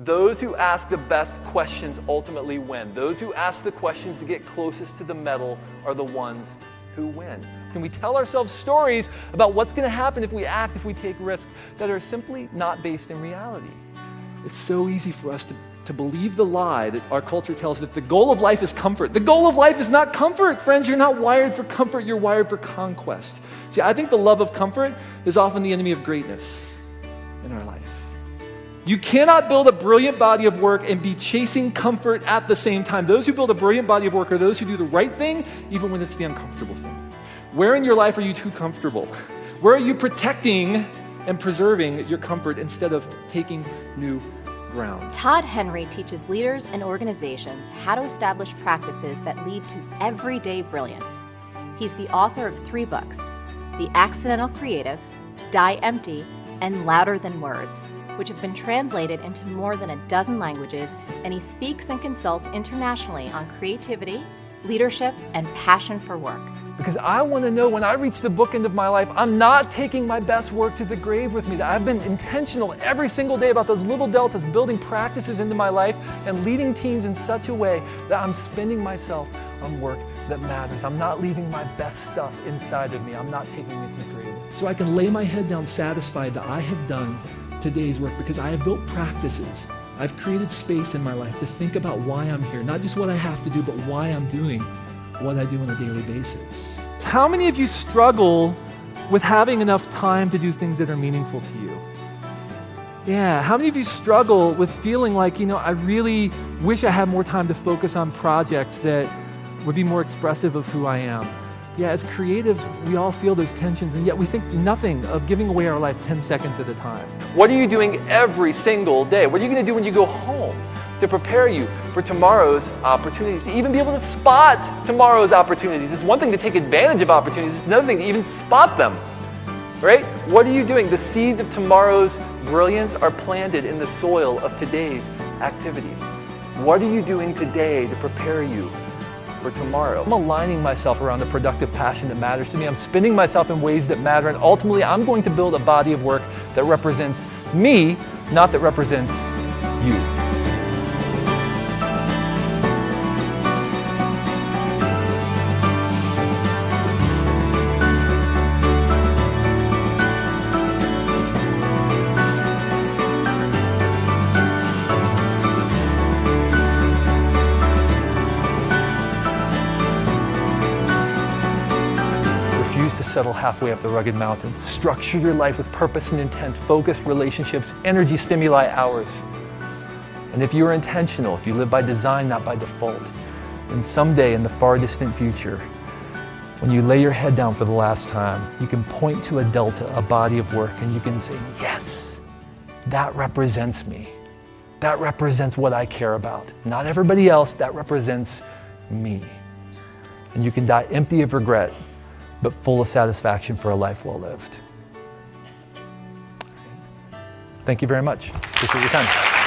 Those who ask the best questions ultimately win. Those who ask the questions to get closest to the medal are the ones who win. And we tell ourselves stories about what's going to happen if we act, if we take risks that are simply not based in reality. It's so easy for us to believe the lie that our culture tells that the goal of life is comfort. The goal of life is not comfort. Friends, you're not wired for comfort, you're wired for conquest. See, I think the love of comfort is often the enemy of greatness in our life. You cannot build a brilliant body of work and be chasing comfort at the same time. Those who build a brilliant body of work are those who do the right thing, even when it's the uncomfortable thing. Where in your life are you too comfortable? Where are you protecting and preserving your comfort instead of taking new ground? Todd Henry teaches leaders and organizations how to establish practices that lead to everyday brilliance. He's the author of 3 books, The Accidental Creative, Die Empty, and Louder Than Words, which have been translated into more than a dozen languages, and he speaks and consults internationally on creativity, leadership, and passion for work. Because I want to know when I reach the bookend of my life, I'm not taking my best work to the grave with me. That I've been intentional every single day about those little deltas, building practices into my life and leading teams in such a way that I'm spending myself on work that matters. I'm not leaving my best stuff inside of me. I'm not taking it to the grave. So I can lay my head down satisfied that I have done today's work because I have built practices. I've created space in my life to think about why I'm here, not just what I have to do, but why I'm doing what I do on a daily basis. How many of you struggle with having enough time to do things that are meaningful to you? Yeah, how many of you struggle with feeling like, I really wish I had more time to focus on projects that would be more expressive of who I am? Yeah, as creatives, we all feel those tensions, and yet we think nothing of giving away our life 10 seconds at a time. What are you doing every single day? What are you going to do when you go home to prepare you for tomorrow's opportunities, to even be able to spot tomorrow's opportunities? It's one thing to take advantage of opportunities, it's another thing to even spot them, right? What are you doing? The seeds of tomorrow's brilliance are planted in the soil of today's activity. What are you doing today to prepare you for tomorrow? I'm aligning myself around the productive passion that matters to me. I'm spending myself in ways that matter, and ultimately I'm going to build a body of work that represents me, not that represents you. Refuse to settle halfway up the rugged mountain. Structure your life with purpose and intent, focused relationships, energy stimuli hours. And if you are intentional, if you live by design, not by default, then someday in the far distant future, when you lay your head down for the last time, you can point to a delta, a body of work, and you can say, yes, that represents me. That represents what I care about. Not everybody else, that represents me. And you can die empty of regret, but full of satisfaction for a life well lived. Thank you very much. Appreciate your time.